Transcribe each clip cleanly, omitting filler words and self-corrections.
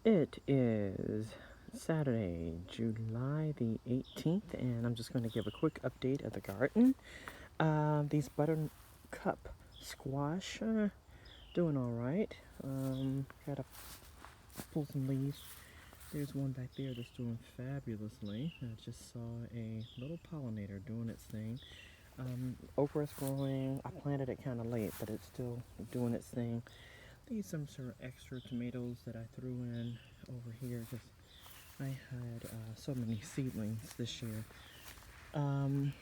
It is Saturday, July the 18th, and I'm just going to give a quick update of the garden. These buttercup squash doing all right. Gotta pull some leaves. There's one back there that's doing fabulously. I just saw a little pollinator doing its thing. Okra's growing. I planted it kind of late, but it's still doing its thing. These some sort of extra tomatoes that I threw in over here because I had so many seedlings this year. And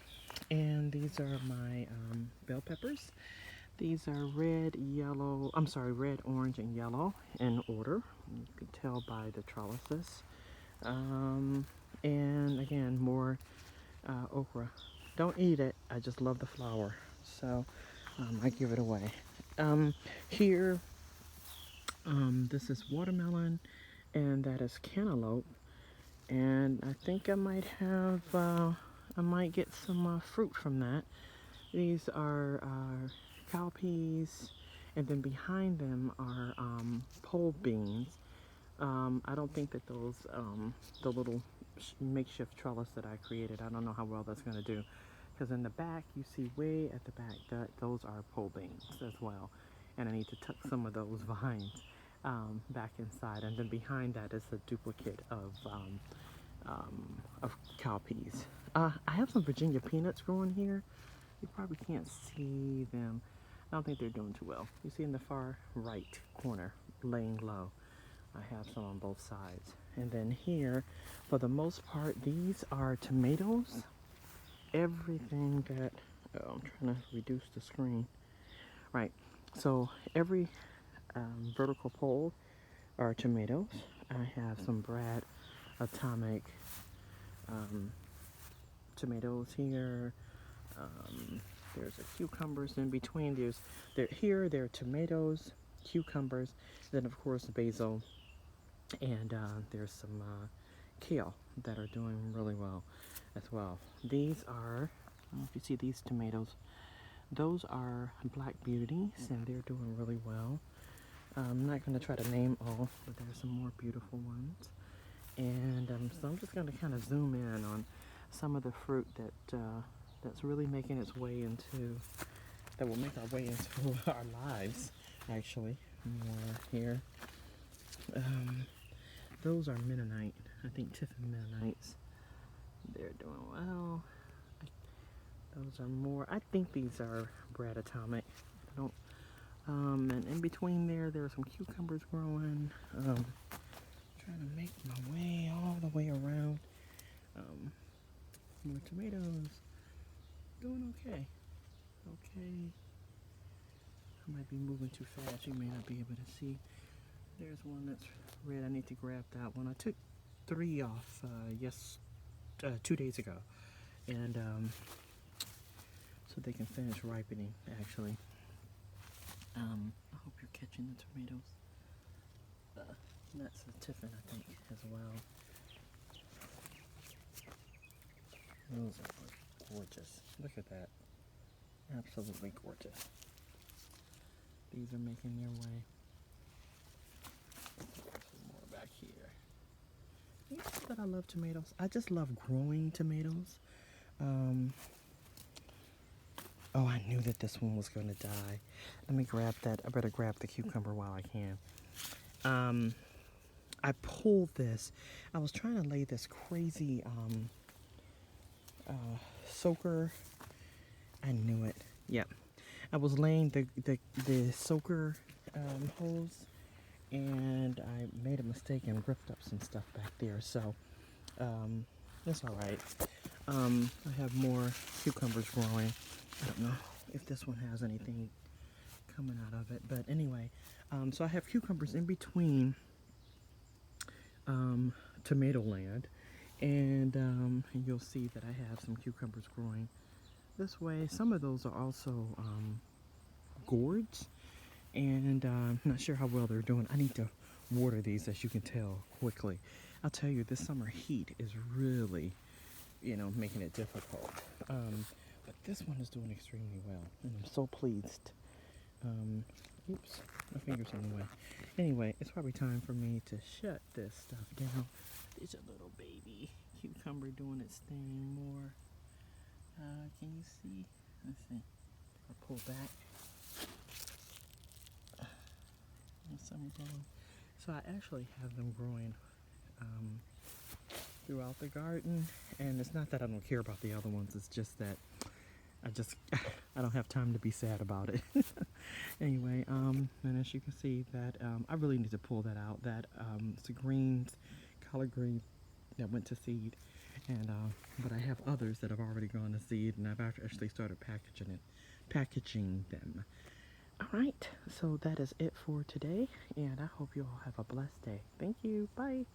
these are my bell peppers. These are red, orange, and yellow in order. You can tell by the trellises. And again, more okra. Don't eat it. I just love the flower, so I give it away. Here, this is watermelon, and that is cantaloupe. And I think I might get some fruit from that. These are cowpeas, and then behind them are polebeans. I don't think that those, the little makeshift trellis that I created, I don't know how well that's going to do. Because in the back, you see way at the back that those are polebeans as well. And I need to tuck some of those vines back inside. And then behind that is a duplicate of cowpeas. I have some Virginia peanuts growing here. You probably can't see them. I don't think they're doing too well. You see in the far right corner, laying low. I have some on both sides. And then here, for the most part, these are tomatoes. Everything that, I'm trying to reduce the screen. Right, so every vertical pole are tomatoes. I have some Brad Atomic tomatoes here. There's a cucumbers in between. There are tomatoes, cucumbers, then of course basil, and there's some kale that are doing really well as well. These are, I don't know if you see these tomatoes, those are black beauties, and they're doing really well. I'm not going to try to name all, but there's some more beautiful ones. And so I'm just going to kind of zoom in on some of the fruit that's really making its way that will make our way into our lives, actually. More here. Those are Mennonite. I think Tiffin Mennonites. They're doing well. Those are more, I think these are Brad Atomic. I don't, and in between there are some cucumbers growing. Trying to make my way all the way around. More tomatoes. Doing okay. Okay. I might be moving too fast. You may not be able to see. There's one that's red. I need to grab that one. I took 3 off 2 days ago. And so they can finish ripening, actually. I hope you're catching the tomatoes. That's a Tiffin, I think, as well. Those are gorgeous. Look at that. Absolutely gorgeous. These are making their way. Some more back here. You know that I love tomatoes? I just love growing tomatoes. Oh, I knew that this one was going to die. Let me grab that. I better grab the cucumber while I can. I pulled this. I was trying to lay this crazy soaker. I knew it. Yep. I was laying the soaker hose, and I made a mistake and ripped up some stuff back there. So that's all right. I have more cucumbers growing. I don't know if this one has anything coming out of it, but anyway, so I have cucumbers in between tomato land, and you'll see that I have some cucumbers growing this way. Some of those are also gourds, and I'm not sure how well they're doing. I need to water these, as you can tell, quickly. I'll tell you, this summer heat is really, making it difficult. But this one is doing extremely well, and I'm so pleased. Oops, my finger's in the way. Anyway, it's probably time for me to shut this stuff down. There's a little baby cucumber doing its thing more. Can you see? Let's see. I'll pull back. Summer growing. So I actually have them growing throughout the garden, and it's not that I don't care about the other ones. It's just that I don't have time to be sad about it. Anyway, and as you can see that I really need to pull that out. That it's a greens, collard green that went to seed, and but I have others that have already gone to seed, and I've actually started packaging them. All right, so that is it for today, and I hope you all have a blessed day. Thank you. Bye.